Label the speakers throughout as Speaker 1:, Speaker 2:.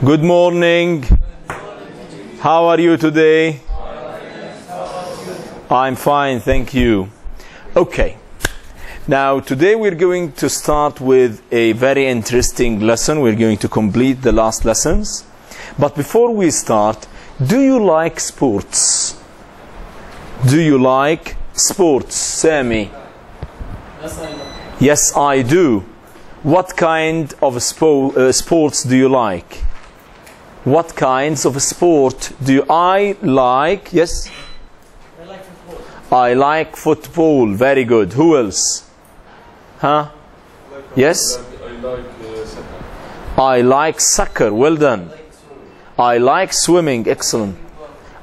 Speaker 1: Good morning. How are you today? I'm fine, thank you. Okay. Now today we're going to start with a very interesting lesson. We're going to complete the last lessons. But before we start, do you like sports? Do you like sports, Sami?
Speaker 2: Yes, I know.
Speaker 1: Yes, I do. What kind of sports do you like? What kinds of sport do I like? Yes?
Speaker 2: I like football.
Speaker 1: I like football. Very good. Who else? Huh? Yes? I like soccer. Well done. I like swimming. Excellent.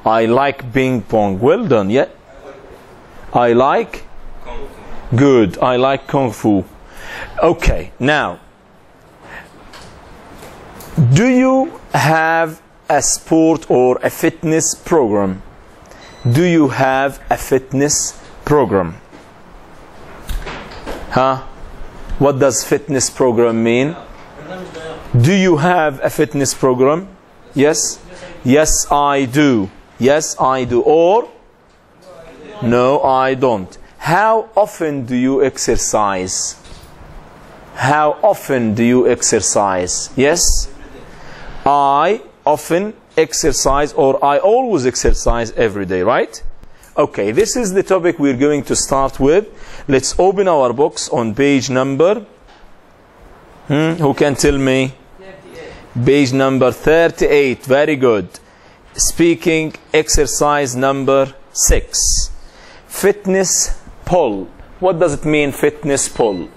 Speaker 1: I like ping pong. Well done. Yeah. I like? Good. I like kung fu. Okay. Now, do you have a sport or a fitness program? Do you have a fitness program? Huh? What does fitness program mean? Do you have a fitness program? Yes? Yes, I do. Yes, I do. Or? No, I don't. How often do you exercise? How often do you exercise? Yes? I often exercise, or I always exercise every day, right? Okay, this is the topic we're going to start with. Let's open our books on page number. Who can tell me?
Speaker 2: 38.
Speaker 1: Page number 38. Very good. Speaking exercise number 6. Fitness pull. What does it mean, fitness pull?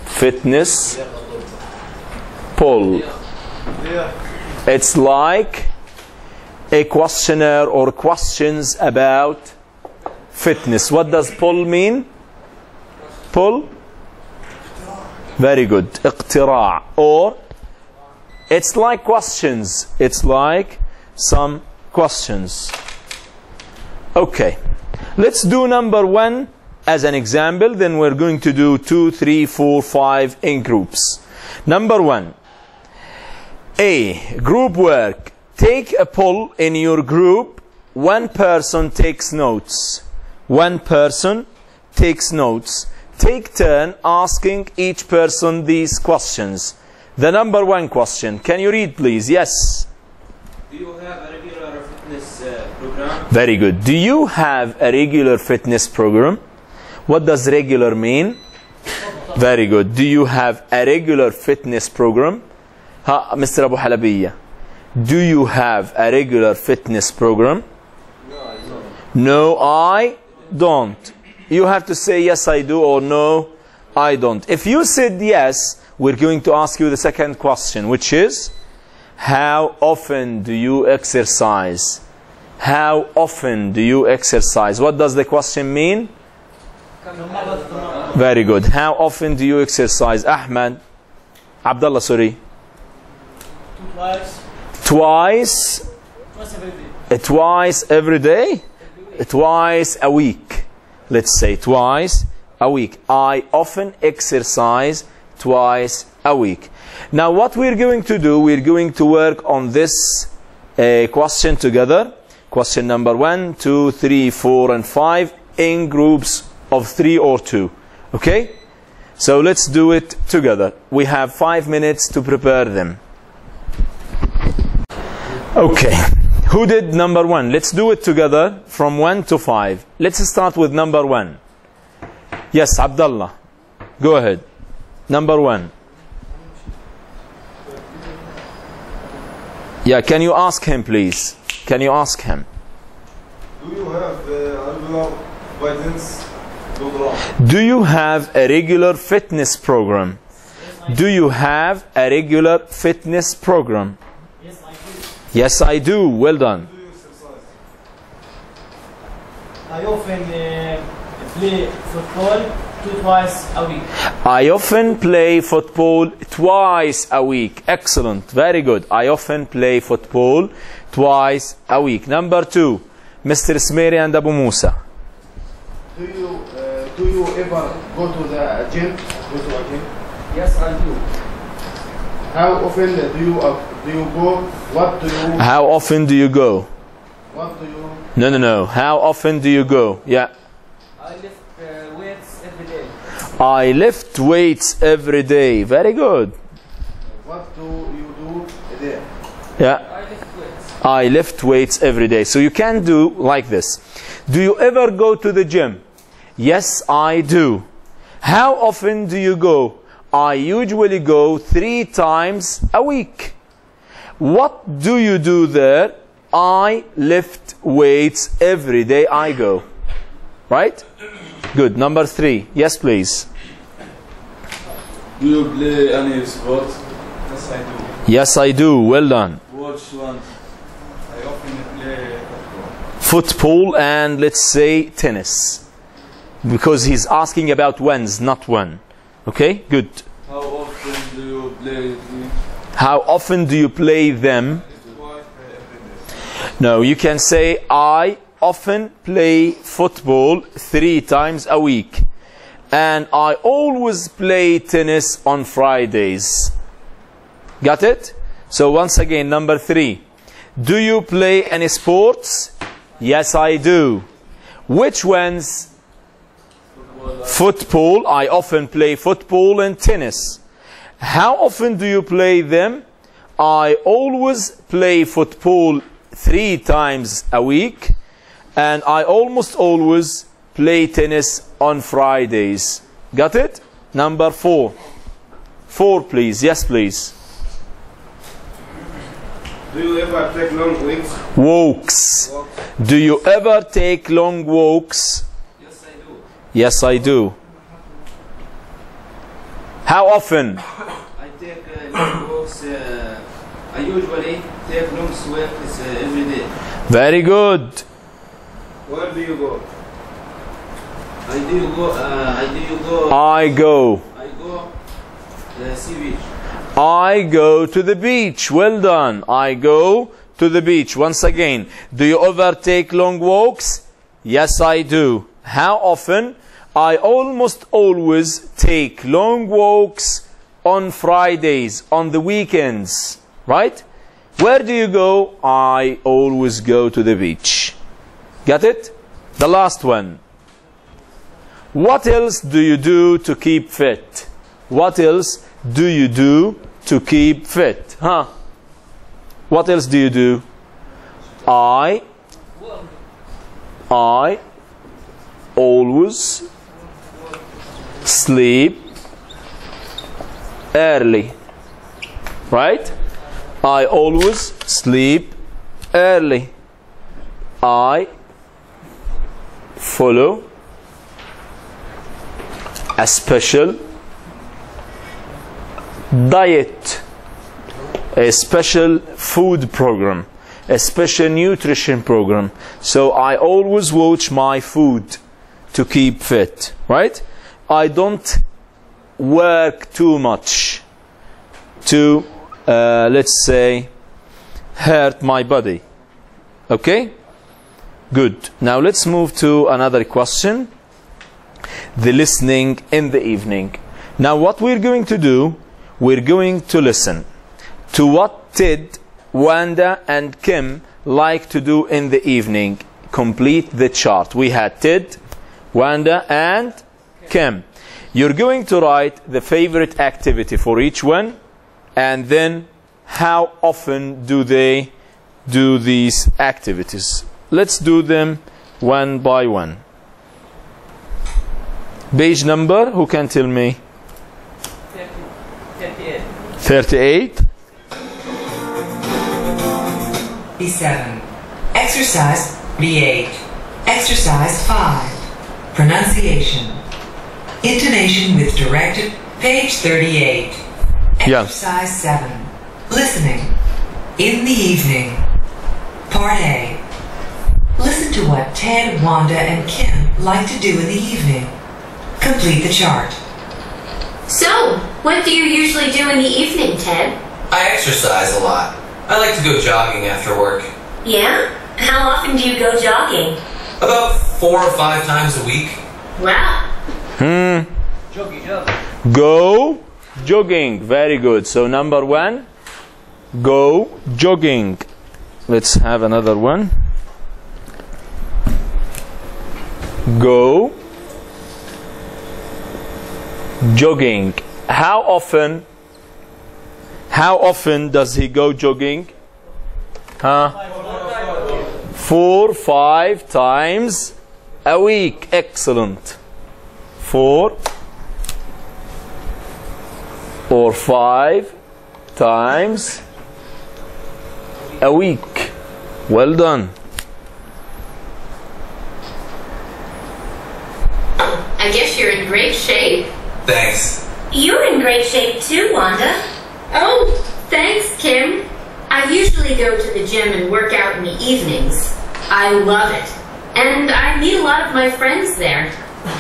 Speaker 1: Fitness pull. It's like a questionnaire or questions about fitness. What does pull mean? Pull? Very good. اقتراع. Or it's like questions. It's like some questions. Okay. Let's do number 1 as an example. Then we're going to do 2, 3, 4, 5 in groups. Number 1. A. Group work. Take a poll in your group. One person takes notes. One person takes notes. Take turn asking each person these questions. The number 1 question. Can you read, please? Yes.
Speaker 2: Do you have a regular fitness program?
Speaker 1: Very good. Do you have a regular fitness program? What does regular mean? Very good. Do you have a regular fitness program? Mr. Abu Halabiya. Do you have a regular fitness program?
Speaker 2: No, I don't.
Speaker 1: No, I don't. You have to say yes, I do, or no, I don't. If you said yes, we're going to ask you the second question, which is, how often do you exercise? How often do you exercise? What does the question mean? Very good. How often do you exercise? Ahmed. Abdullah, sorry.
Speaker 2: Twice.
Speaker 1: Twice?
Speaker 2: Twice every day.
Speaker 1: Twice every day? Twice a week. Let's say twice a week. I often exercise twice a week. Now what we're going to do, we're going to work on this question together. Question number 1, 2, 3, 4, and 5 in groups of 3 or 2. Okay? So let's do it together. We have 5 minutes to prepare them. Okay. Who did number 1? Let's do it together from 1 to 5. Let's start with number 1. Yes, Abdullah. Go ahead. Number 1. Yeah, can you ask him, please? Can you ask him?
Speaker 3: Do you have regular fitness program?
Speaker 1: Do you have a regular fitness program? Do you have a regular fitness program?
Speaker 2: Yes, I do.
Speaker 1: Yes, I do. Well done.
Speaker 3: Do you exercise?
Speaker 2: I often play football twice a week.
Speaker 1: I often play football twice a week. Excellent. Very good. I often play football twice a week. Number 2, Mr. Smeri and Abu Musa.
Speaker 3: Do you ever go to the gym? Go to a gym?
Speaker 2: Yes, I do.
Speaker 3: How often do you go? What do you?
Speaker 1: How often do you go?
Speaker 3: What do you?
Speaker 1: No. How often do you go? Yeah.
Speaker 2: I lift weights every day.
Speaker 1: I lift weights every day. Very good.
Speaker 3: What do you do a day?
Speaker 1: Yeah.
Speaker 2: I lift weights.
Speaker 1: I lift weights every day. So you can do like this. Do you ever go to the gym? Yes, I do. How often do you go? I usually go 3 times a week. What do you do there? I lift weights every day I go. Right? Good. Number 3. Yes, please.
Speaker 3: Do you play any sport? Yes, I do.
Speaker 1: Yes, I do. Well done.
Speaker 3: Which one? I often play football.
Speaker 1: Football and let's say tennis. Because he's asking about when's, not when. Okay? Good.
Speaker 3: How often do you play them?
Speaker 1: How often do you play them? No, you can say I often play football 3 times a week. And I always play tennis on Fridays. Got it? So once again, number 3. Do you play any sports? Yes, I do. Which ones? Football. I often play football and tennis. How often do you play them? I always play football 3 times a week. And I almost always play tennis on Fridays. Got it? Number 4. 4, please. Yes, please.
Speaker 3: Do you ever take long walks?
Speaker 1: Walks. Do you ever take long walks?
Speaker 3: Yes, I do.
Speaker 1: Yes, I do. How often?
Speaker 4: I take long walks. I usually take long walks every day.
Speaker 1: Very good.
Speaker 3: Where do you go?
Speaker 4: I go.
Speaker 1: I go.
Speaker 4: I go sea beach.
Speaker 1: I go to the beach. Well done. I go to the beach. Once again, do you ever take long walks? Yes, I do. How often? I almost always take long walks on Fridays, on the weekends. Right? Where do you go? I always go to the beach. Got it? The last one. What else do you do to keep fit? What else do you do to keep fit? Huh? What else do you do? I always sleep early. Right? I always sleep early. I follow a special diet, a special food program, a special nutrition program. So I always watch my food to keep fit, right? I don't work too much to, let's say, hurt my body. Okay? Good. Now let's move to another question. The listening in the evening. Now what we're going to do, we're going to listen to what Ted, Wanda and Kim like to do in the evening. Complete the chart. We had Ted, Wanda and Kim. You're going to write the favorite activity for each one and then how often do they do these activities. Let's do them one by one. Page number, who can tell me?
Speaker 2: 38.
Speaker 1: 38.
Speaker 5: B7. Exercise B8. Exercise 5. Pronunciation. Intonation with directed, page 38.
Speaker 1: Yeah.
Speaker 5: Exercise 7. Listening. In the evening. Part A. Listen to what Ted, Wanda, and Kim like to do in the evening. Complete the chart.
Speaker 6: So, what do you usually do in the evening, Ted?
Speaker 7: I exercise a lot. I like to go jogging after work.
Speaker 6: Yeah? How often do you go jogging?
Speaker 7: About 4 or 5 times a week.
Speaker 6: Wow.
Speaker 2: Joggy.
Speaker 1: Go Jogging. Very good. So number 1, go jogging. Let's have another one. Go jogging. How often does he go jogging? 4, 5 times a week. Excellent. 4 or 5 times a week. Well done.
Speaker 6: I guess you're in great shape.
Speaker 7: Thanks.
Speaker 6: You're in great shape too, Wanda. Oh, thanks, Kim. I usually go to the gym and work out in the evenings. I love it. And I meet a lot of my friends there.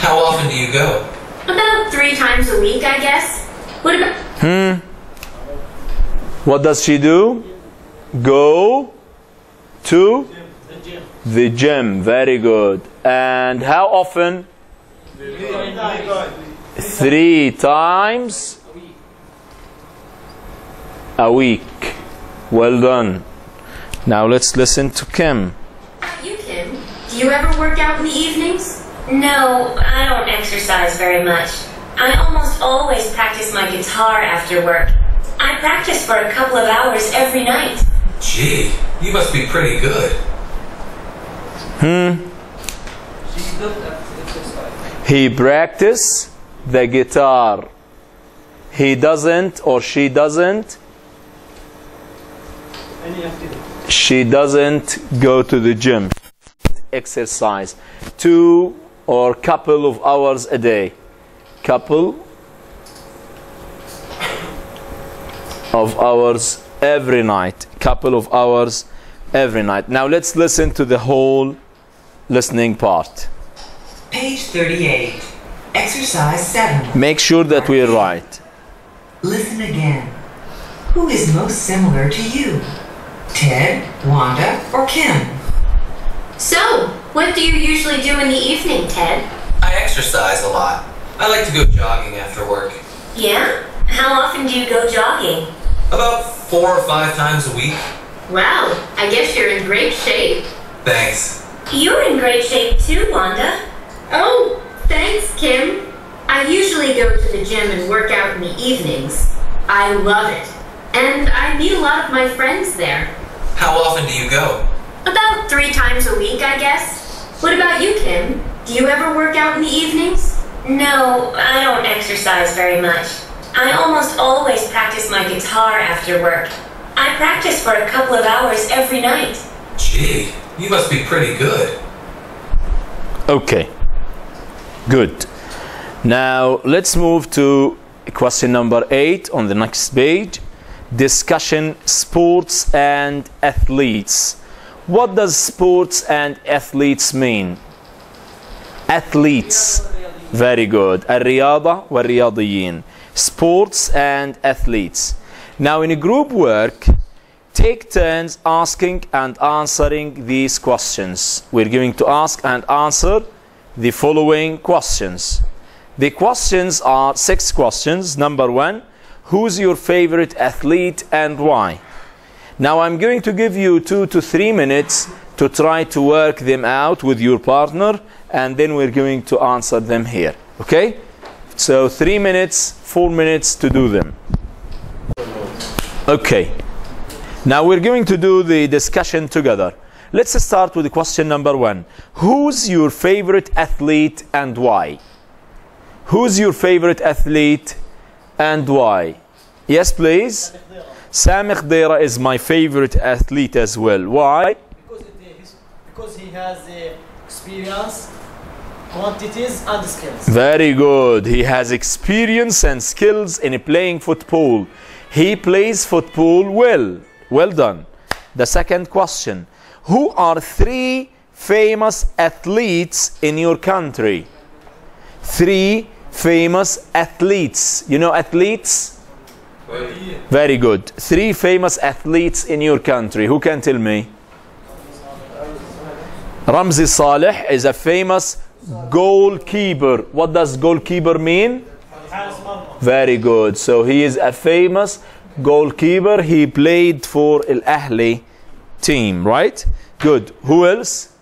Speaker 7: How often do you go?
Speaker 6: About 3 times a week, I guess. What about...
Speaker 1: What does she do? Go to the gym. Very good. And how often? 3 times a week. Well done. Now let's listen to Kim.
Speaker 6: You, Kim? Do you ever work out in the evenings? No, I don't exercise very much. I almost always practice my guitar after work. I practice for a couple of hours every night.
Speaker 7: Gee, you must be pretty good.
Speaker 1: He practice the guitar. He doesn't or she doesn't. She doesn't go to the gym. Exercise 2 or couple of hours a day. Couple of hours every night. Couple of hours every night. Now let's listen to the whole listening part.
Speaker 5: Page 38. Exercise 7.
Speaker 1: Make sure that we're right.
Speaker 5: Listen again. Who is most similar to you? Ted, Wanda, or Kim?
Speaker 6: So, what do you usually do in the evening, Ted?
Speaker 7: I exercise a lot. I like to go jogging after work.
Speaker 6: Yeah? How often do you go jogging?
Speaker 7: About 4 or 5 times a week.
Speaker 6: Wow, I guess you're in great shape.
Speaker 7: Thanks.
Speaker 6: You're in great shape too, Wanda. Oh, thanks, Kim. I usually go to the gym and work out in the evenings. I love it. And I meet a lot of my friends there.
Speaker 7: How often do you go?
Speaker 6: About 3 times a week, I guess. What about you, Kim? Do you ever work out in the evenings? No, I don't exercise very much. I almost always practice my guitar after work. I practice for a couple of hours every night.
Speaker 7: Gee, you must be pretty good.
Speaker 1: Okay. Good. Now let's move to question number 8 on the next page. Discussion sports and athletes. What does sports and athletes mean? Athletes. Very good. الرياضة والرياضيين. Sports and athletes. Now in a group work, take turns asking and answering these questions. We're going to ask and answer the following questions. The questions are 6 questions. Number 1, who's your favorite athlete and why? Now I'm going to give you 2 to 3 minutes to try to work them out with your partner, and then we're going to answer them here. Okay? So 3 minutes, 4 minutes to do them. Okay. Now we're going to do the discussion together. Let's start with question number 1. Who's your favorite athlete and why? Who's your favorite athlete and why? Yes, please. Sami Khdeira is my favorite athlete as well. Why?
Speaker 2: Because he has experience, quantities, and skills.
Speaker 1: Very good. He has experience and skills in playing football. He plays football well. Well done. The second question. Who are 3 famous athletes in your country? 3 famous athletes. You know athletes? Very good. 3 famous athletes in your country. Who can tell me? Ramzi Saleh is a famous goalkeeper. What does goalkeeper mean? Very good. So he is a famous goalkeeper. He played for Al Ahli team, right? Good. Who else?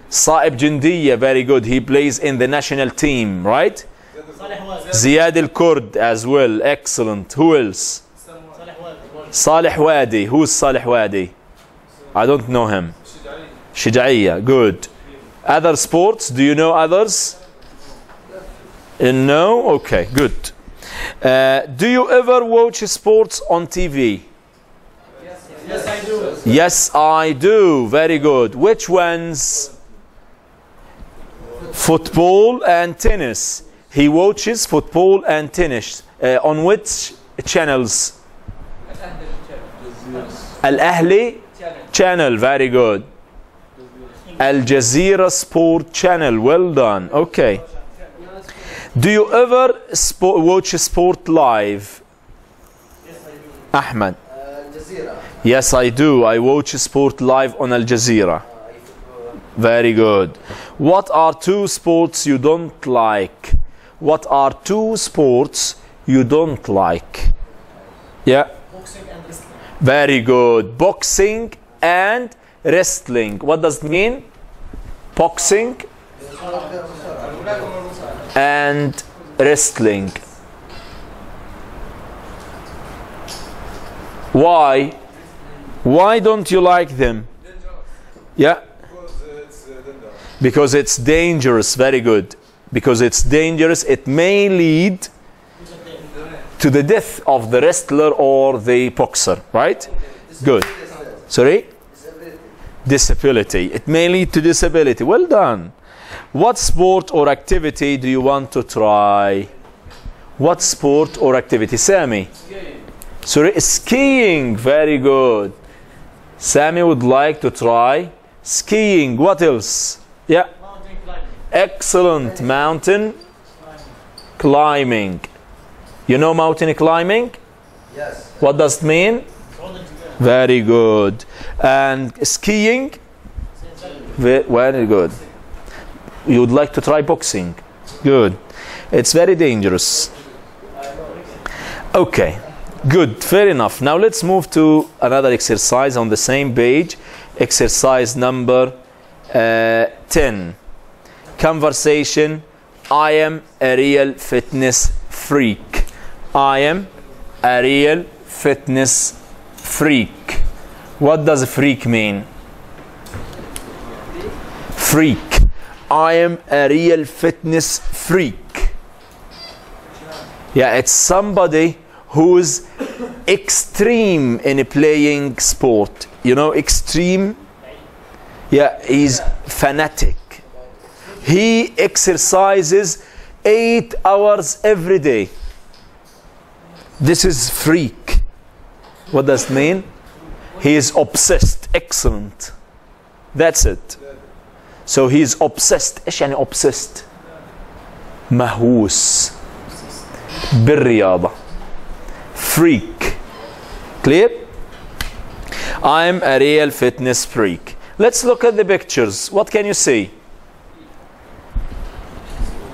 Speaker 1: Saib Jindiya. Very good. He plays in the national team, right? Ziyad al-Kurd as well. Excellent. Who else? Salih Wadi. Who's Salih Wadi? I don't know him. Shijaiya. Good. Other sports? Do you know others? No? Okay, good. Do you ever watch sports on TV?
Speaker 2: Yes, I do.
Speaker 1: Yes, I do. Very good. Which ones? Football and tennis. He watches football and tennis. On which channels? Al Ahli channel. Very good. Al Jazeera Sport channel. Well done. Okay. Do you ever watch sport live? Ahmed. Yes, I do. I watch sport live on Al Jazeera. Very good. What are two sports you don't like? What are two sports you don't like? Yeah.
Speaker 2: Boxing and wrestling.
Speaker 1: Very good. Boxing and wrestling. What does it mean? Boxing and wrestling. Why? Why don't you like them? Yeah. Because it's dangerous. Very good. Because it's dangerous, it may lead to the death of the wrestler or the boxer, right? Good. Sorry? Disability. It may lead to disability. Well done. What sport or activity do you want to try? What sport or activity? Sami? Sorry? Skiing. Very good. Sami would like to try skiing. What else? Yeah.
Speaker 2: Mountain climbing.
Speaker 1: Excellent. Mountain climbing. You know mountain climbing?
Speaker 8: Yes.
Speaker 1: What does it mean? Very good. And skiing? Very good. You would like to try boxing? Good. It's very dangerous. Okay. Good. Fair enough. Now let's move to another exercise on the same page. Exercise number 10. Conversation. I am a real fitness freak. I am a real fitness freak. What does freak mean? Freak. I am a real fitness freak. Yeah, it's somebody who's extreme in playing sport. You know, extreme? Yeah, he's fanatic. He exercises 8 hours every day. This is freak. What does it mean? He is obsessed. Excellent. That's it. So he is obsessed. إيش يعني obsessed? مهووس بالرياضة. Freak. Clear? I'm a real fitness freak. Let's look at the pictures. What can you see?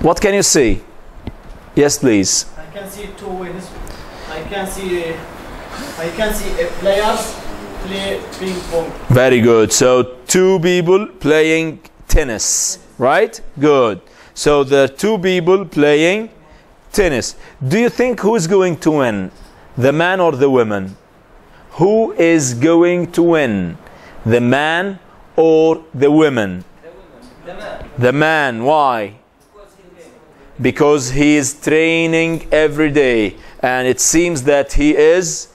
Speaker 1: What can you see? Yes, please.
Speaker 2: I can see two ways. I can see players play ping pong.
Speaker 1: Very good. So 2 people playing tennis, right? Good. So there are 2 people playing tennis. Do you think who's going to win? The man or the woman? Who is going to win? The man or the woman? The man. Why? Because he is training every day, and it seems that he is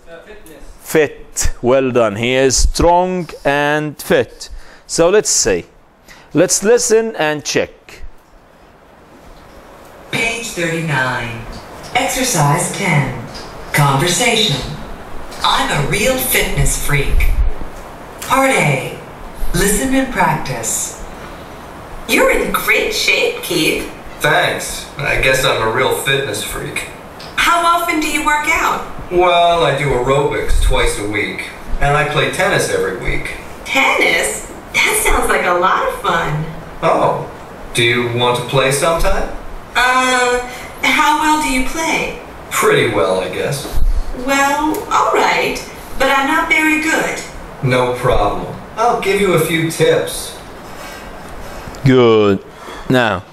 Speaker 1: fit. Well done. He is strong and fit. So let's see. Let's listen and check.
Speaker 5: Page 39. Exercise 10. Conversation. I'm a real fitness freak. Part A. Listen and practice.
Speaker 6: You're in great shape, Keith.
Speaker 7: Thanks. I guess I'm a real fitness freak.
Speaker 5: How often do you work out?
Speaker 7: Well, I do aerobics twice a week, and I play tennis every week.
Speaker 6: Tennis? That sounds like a lot of fun.
Speaker 7: Oh, do you want to play sometime?
Speaker 5: How well do you play?
Speaker 7: Pretty well, I guess.
Speaker 5: Well, all right, but I'm not very good.
Speaker 7: No problem. I'll give you a few tips.
Speaker 1: Good. Now,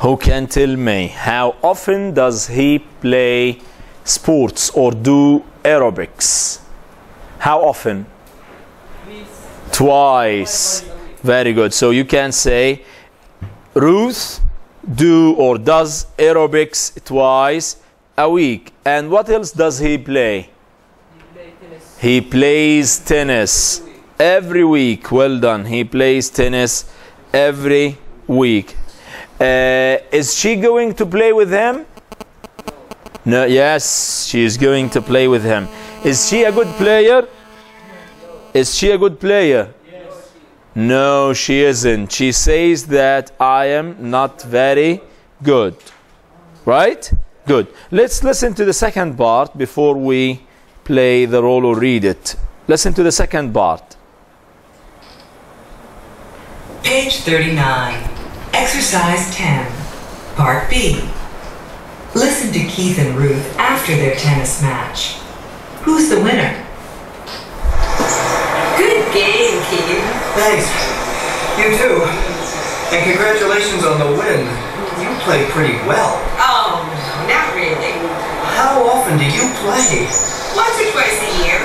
Speaker 1: who can tell me how often does he play sports or do aerobics? How often? Twice. Very good. So you can say Ruth do or does aerobics twice a week. And what else does he play? He plays tennis every week. Well done. He plays tennis every week. Is she going to play with him? No. Yes, she is going to play with him. Is she a good player? Is she a good player? No, she isn't. She says that I am not very good. Right? Good. Let's listen to the second part before we play the role or read it. Listen to the second part.
Speaker 5: Page 39. Exercise 10. Part B. Listen to Keith and Ruth after their tennis match. Who's the winner? Good game, Keith.
Speaker 7: Thanks. You too. And congratulations on the win. You played pretty well.
Speaker 5: Oh, no, not really.
Speaker 7: How often do you play?
Speaker 5: Once or twice a year.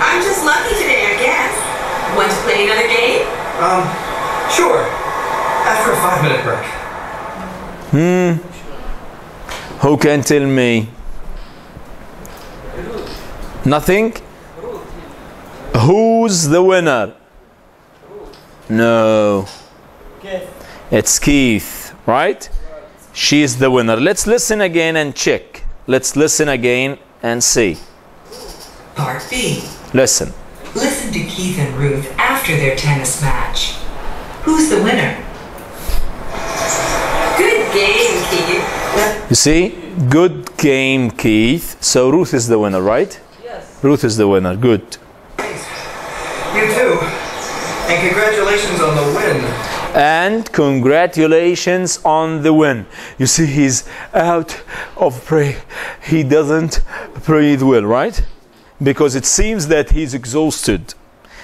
Speaker 5: I'm just lucky today, I guess. Want to play another game?
Speaker 7: Sure. After a 5-minute break.
Speaker 1: Who can tell me? Nothing? Who's the winner? No. It's Keith, right? She's the winner. Let's listen again and check. Let's listen again and see.
Speaker 5: Part B.
Speaker 1: Listen.
Speaker 5: Listen to Keith and Ruth after their tennis match. Who's the winner? Good game, Keith.
Speaker 1: You see? Good game, Keith. So Ruth is the winner, right?
Speaker 2: Yes.
Speaker 1: Ruth is the winner. Good.
Speaker 7: You too. And congratulations on the win.
Speaker 1: And congratulations on the win. You see, he's out of breath. He doesn't breathe well, right? Because it seems that he's exhausted.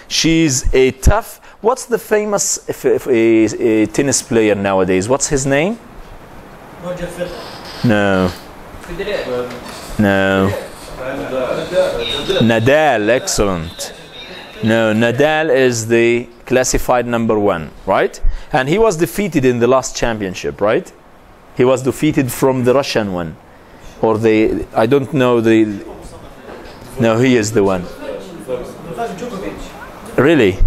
Speaker 1: She's a tough. What's the famous a tennis player nowadays? What's his name?
Speaker 2: Roger Federer.
Speaker 1: No. No. Nadal. Excellent. No, Nadal is the classified #1, right? And he was defeated in the last championship, right? He was defeated from the Russian one, or the I don't know the. No, he is the one. Really?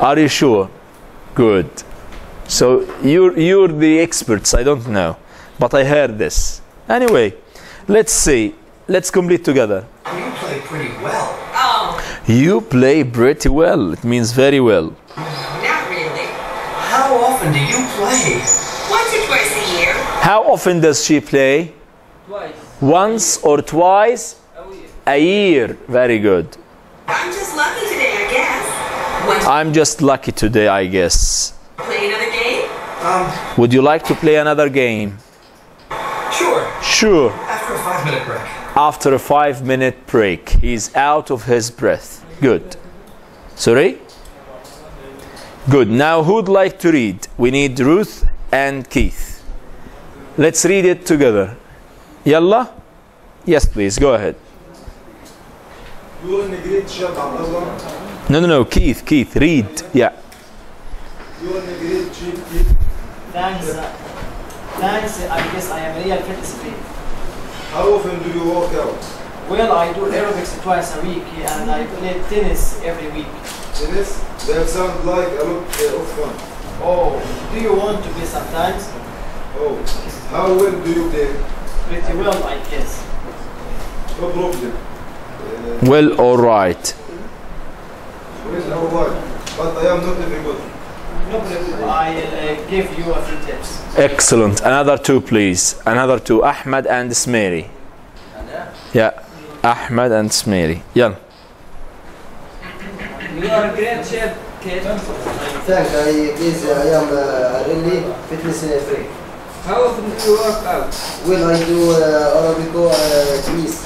Speaker 1: Are you sure? Good. So you're the experts. I don't know, but I heard this. Anyway, let's see. Let's complete together.
Speaker 7: You play pretty well.
Speaker 5: Oh,
Speaker 1: You play pretty well. It means very well.
Speaker 5: not really.
Speaker 7: How often do you play?
Speaker 5: Once or twice a year.
Speaker 1: How often does she play?
Speaker 2: Twice.
Speaker 1: Once or twice a year. Very good.
Speaker 5: I'm just lucky today, I guess. Want to
Speaker 1: I'm just lucky today, I guess.
Speaker 5: play another game?
Speaker 1: Would you like to play another game?
Speaker 7: Sure.
Speaker 1: Sure.
Speaker 7: After a 5-minute break.
Speaker 1: After a 5-minute break. He's out of his breath. Good. Sorry? Good. Now who'd like to read? We need Ruth and Keith. Let's read it together. Yalla? Yes, please. Go ahead.
Speaker 3: You're in a great shape, Abdullah.
Speaker 1: No. Keith, read. Yeah.
Speaker 3: You're in a great shape, Keith.
Speaker 2: Thanks. Thanks. I guess I am real fitness freak.
Speaker 3: How often do you work out?
Speaker 2: Well, I do aerobics twice a week and I play tennis every week.
Speaker 3: Tennis? That sounds like a lot of fun.
Speaker 2: Oh, do you want to play sometimes?
Speaker 3: Oh, how well do you play?
Speaker 2: Pretty well, I guess.
Speaker 3: No problem.
Speaker 1: Well, all right.
Speaker 3: Well, alright. But I am not very good.
Speaker 2: No problem. I'll give you a few tips.
Speaker 1: Excellent. Another two, please. Another two. Ahmed and Smeri. Yeah. Ahmed and Smeri. Yeah.
Speaker 4: You are a great chef, kid.
Speaker 8: Thanks. I am really fitness freak.
Speaker 4: How often do you work out?
Speaker 8: Well, I do aerobic twice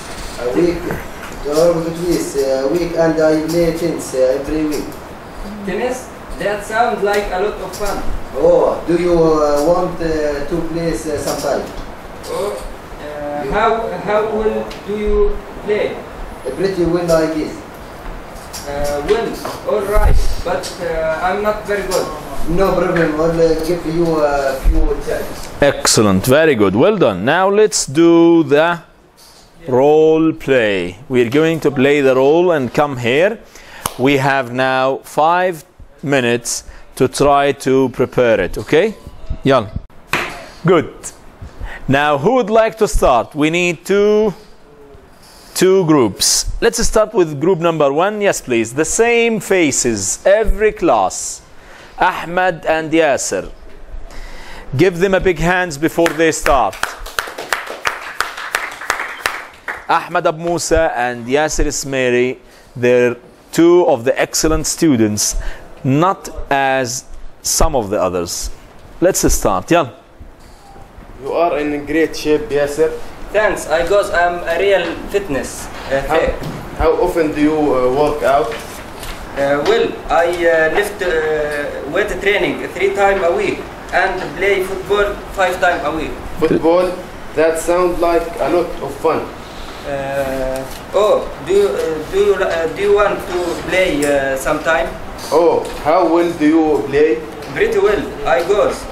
Speaker 8: a week. Aerobic twice a week, and I play tennis every week.
Speaker 4: Tennis? That sounds like a lot of fun.
Speaker 8: Oh, do you want to play sometime?
Speaker 4: Oh, how well do you play?
Speaker 8: Pretty well, I guess.
Speaker 4: Well, all right, but I'm not very good.
Speaker 8: No problem. I'll give you a few tips.
Speaker 1: Excellent, very good, well done. Now let's do the role play. We're going to play the role and come here. We have now 5 minutes to try to prepare it, okay? Yalla. Good. Now who would like to start? We need two groups. Let's start with group number 1. Yes, please. The same faces, every class. Ahmed and Yasser. Give them a big hands before they start. Ahmed Abu Musa and Yasser Ismaili, they're 2 of the excellent students, not as some of the others. Let's start. Yeah.
Speaker 9: You are in great shape, Yasser.
Speaker 4: Thanks, I guess I'm a real fitness.
Speaker 9: How often do you work out?
Speaker 4: Well, I lift weight training 3 times a week and play football 5 times a week.
Speaker 9: Football? That sounds like a lot of fun.
Speaker 4: Do you want to play sometime?
Speaker 9: Oh, how well do you play?
Speaker 4: Pretty well, I guess.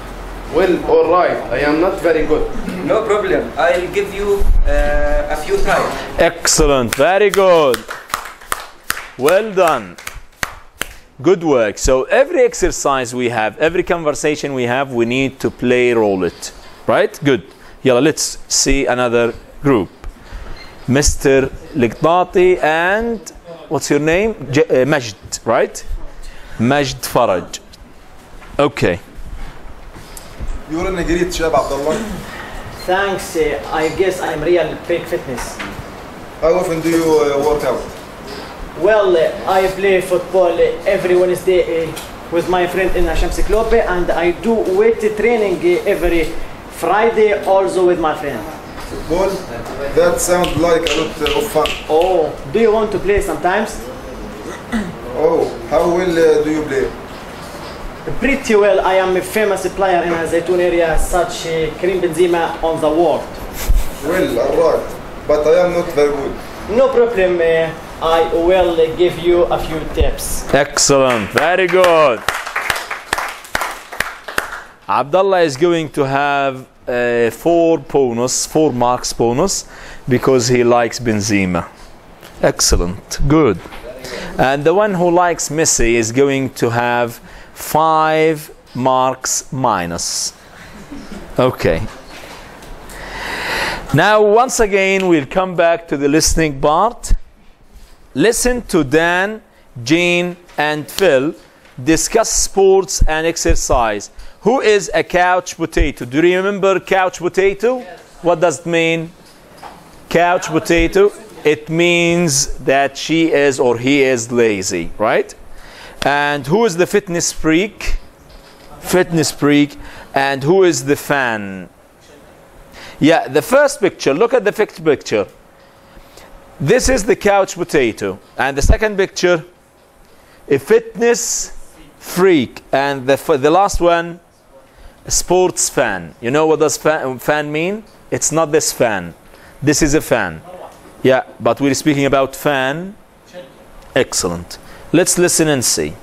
Speaker 9: Well, all right. I am not very good.
Speaker 4: No problem. I'll give you a few times.
Speaker 1: Excellent, very good. Well done. Good work. So every exercise we have, every conversation we have, we need to play role it. Right? Good. Yalla, let's see another group. Mr. Liqtati and what's your name? Majd, right? Majd Faraj. Okay.
Speaker 3: You're in a great shape, Abdullah.
Speaker 2: Thanks. I guess I'm real big fitness.
Speaker 3: How often do you work out?
Speaker 2: Well, I play football every Wednesday with my friend in Shams Club, and I do weight training every Friday also with my friend.
Speaker 3: Football? That sounds like a lot of fun.
Speaker 2: Oh, do you want to play sometimes?
Speaker 3: Oh, how well do you play?
Speaker 2: Pretty well. I am a famous player in the Zaytoun area, such Karim Benzema on the world.
Speaker 3: Well, alright, but I am not very good.
Speaker 2: No problem. I will give you a few tips.
Speaker 1: Excellent, very good. Abdullah is going to have 4 marks bonus because he likes Benzema. Excellent, good. And the one who likes Messi is going to have 5 marks minus. Okay. Now once again we'll come back to the listening part. Listen to Dan, Jean and Phil discuss sports and exercise. Who is a couch potato? Do you remember couch potato? Yes. What does it mean? Couch potato? It means that she is or he is lazy, right? And who is the fitness freak? Fitness freak. And who is the fan? Yeah, the first picture, look at the first picture. This is the couch potato. And the second picture, a fitness freak. And the last one, a sports fan. You know what does fan mean? It's not this fan. This is a fan. Yeah, but we're speaking about fan. Excellent. Let's listen and see.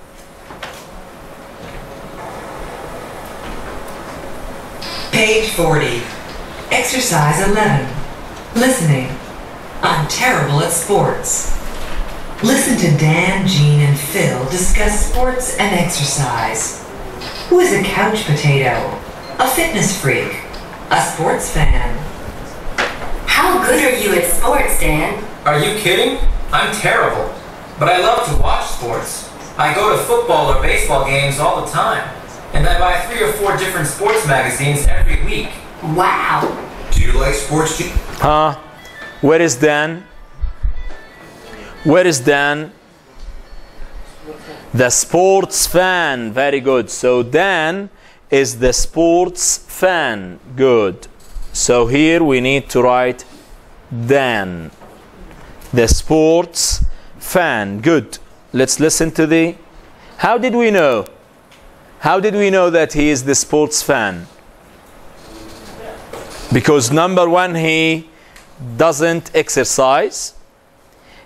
Speaker 5: Page 40. Exercise 11. Listening. I'm terrible at sports. Listen to Dan, Jean, and Phil discuss sports and exercise. Who is a couch potato? A fitness freak? A sports fan?
Speaker 6: How good are you at sports, Dan?
Speaker 7: Are you kidding? I'm terrible. But I love to watch sports. I go to football or baseball games all the time. And I buy 3 or 4 different sports magazines every week.
Speaker 6: Wow.
Speaker 7: Do you like sports?
Speaker 1: Where is Dan? Where is Dan? The sports fan. Very good. So Dan is the sports fan. Good. So here we need to write Dan. The sports fan. Good. Let's listen to the... How did we know? How did we know that he is the sports fan? Because number one, he doesn't exercise.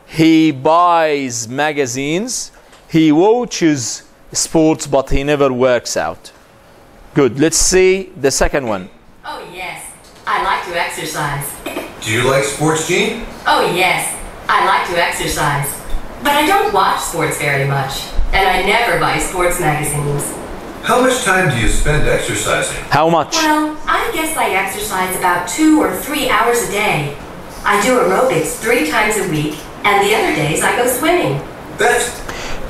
Speaker 1: He buys magazines. He watches sports, but he never works out. Good. Let's see the second one.
Speaker 6: Oh, yes. I like to exercise.
Speaker 10: Do you like sports, Gene?
Speaker 6: Oh, yes. I like to exercise. But I don't watch sports very much. And I never buy sports magazines.
Speaker 10: How much time do you spend exercising?
Speaker 1: How much?
Speaker 6: Well, I guess I exercise about 2 or 3 hours a day. I do aerobics 3 times a week, and the other days I go swimming.
Speaker 10: That's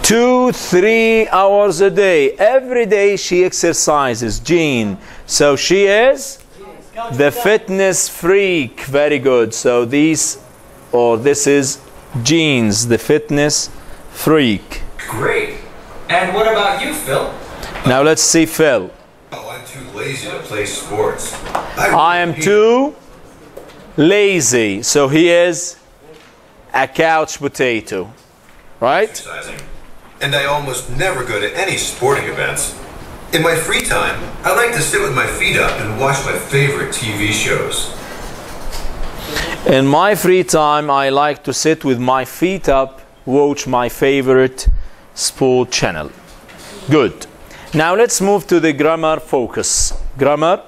Speaker 1: 2-3 hours a day. Every day she exercises. Jean. So she is the fitness freak. Very good. So this is Jean's, the fitness freak.
Speaker 7: Great. And what about you, Phil?
Speaker 1: Now let's see Phil.
Speaker 10: Oh, I'm too lazy to play sports.
Speaker 1: I am too lazy. So he is a couch potato. Right?
Speaker 10: Exercising. And I almost never go to any sporting events. In my free time, I like to sit with my feet up and watch my favorite TV shows.
Speaker 1: In my free time, I like to sit with my feet up, watch my favorite sport channel. Good. Now let's move to the grammar focus. Grammar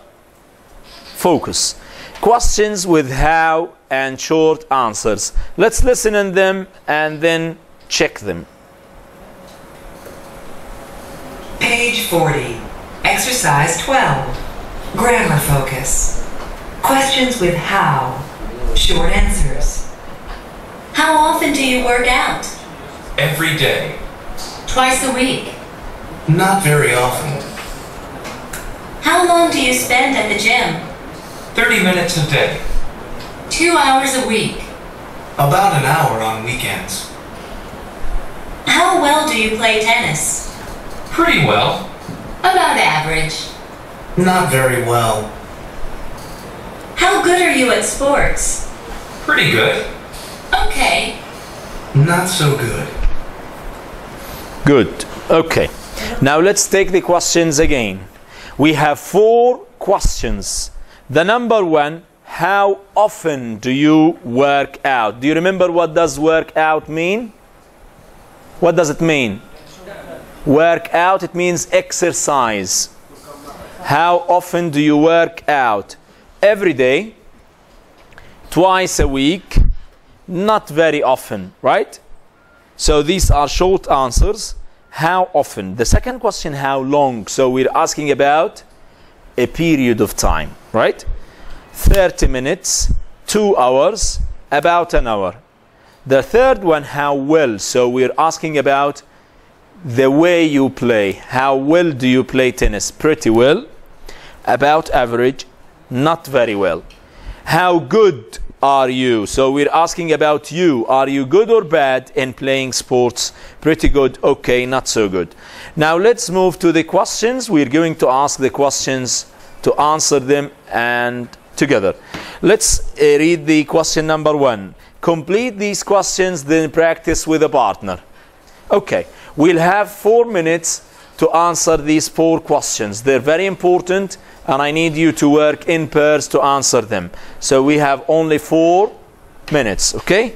Speaker 1: focus. Questions with how and short answers. Let's listen to them and then check them.
Speaker 5: Page 40. Exercise 12. Grammar focus. Questions with how. Short answers.
Speaker 6: How often do you work out?
Speaker 7: Every day.
Speaker 6: Twice a week.
Speaker 10: Not very often.
Speaker 6: How long do you spend at the gym?
Speaker 7: 30 minutes a day.
Speaker 6: 2 hours a week.
Speaker 10: About an hour on weekends.
Speaker 6: How well do you play tennis?
Speaker 7: Pretty well.
Speaker 6: About average.
Speaker 10: Not very well.
Speaker 6: How good are you at sports?
Speaker 7: Pretty good.
Speaker 6: Okay.
Speaker 10: Not so good.
Speaker 1: Good. Okay. Now let's take the questions again. We have 4 questions. The number one, how often do you work out? Do you remember what does work out mean? What does it mean? Work out, it means exercise. How often do you work out? Every day, twice a week, not very often, right? So these are short answers. How often? The second question, how long? So we're asking about a period of time, right? 30 minutes, 2 hours, about an hour. The third one, how well? So we're asking about the way you play. How well do you play tennis? Pretty well, about average, not very well. How good are you? So we're asking about you. Are you good or bad in playing sports? Pretty good, okay, not so good. Now let's move to the questions. We're going to ask the questions to answer them and together. Let's read the question number 1. Complete these questions, then practice with a partner. Okay, we'll have 4 minutes to answer these 4 questions. They're very important, and I need you to work in pairs to answer them. So we have only 4 minutes, okay?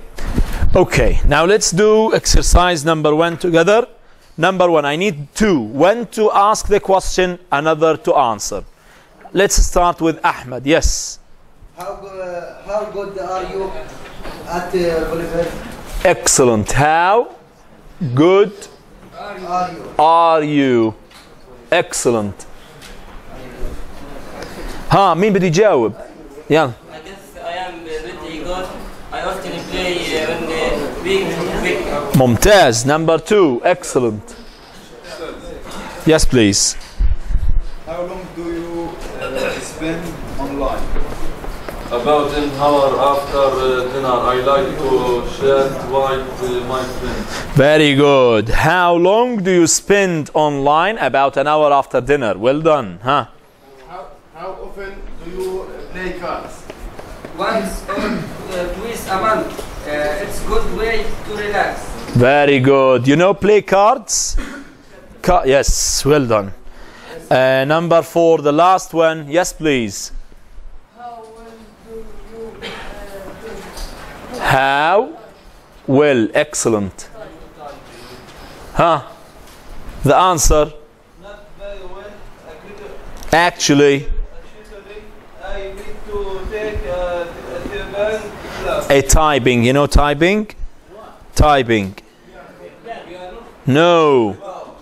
Speaker 1: Okay, now let's do exercise number 1 together. Number 1, I need 2. One to ask the question, another to answer. Let's start with Ahmed. Yes.
Speaker 8: How good are you at volleyball?
Speaker 1: Excellent. How good are you? Excellent. ها مين بده يجاوب؟ يلا.
Speaker 4: I guess I am pretty good. I often play on week.
Speaker 1: ممتاز. Number 2. Excellent. Yes, please.
Speaker 3: How long do you spend online? About an hour after dinner, I like to chat with my friends.
Speaker 1: Very good. How long do you spend online? About an hour after dinner. Well done, huh?
Speaker 9: How often do you play cards?
Speaker 4: Once or twice a month. It's a good way to relax.
Speaker 1: Very good. You know play cards? Yes, well done. Number 4, the last one. Yes, please. How well? Excellent. Huh? The answer?
Speaker 3: Not very well.
Speaker 1: Actually,
Speaker 3: I need to take a class.
Speaker 1: a typing. You know typing? Typing. No.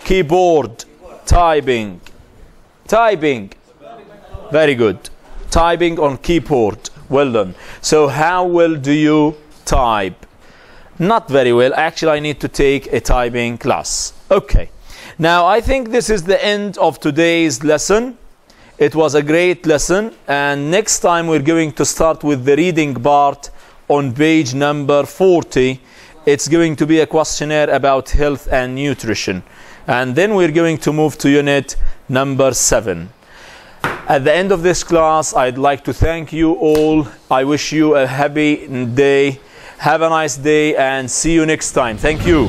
Speaker 1: Keyboard. Typing. Typing. Very good. Typing on keyboard. Well done. So how well do you type? Not very well. Actually, I need to take a typing class. Okay. Now, I think this is the end of today's lesson. It was a great lesson. And next time, we're going to start with the reading part on page number 40. It's going to be a questionnaire about health and nutrition. And then we're going to move to unit number 7. At the end of this class, I'd like to thank you all. I wish you a happy day. Have a nice day and see you next time. Thank you.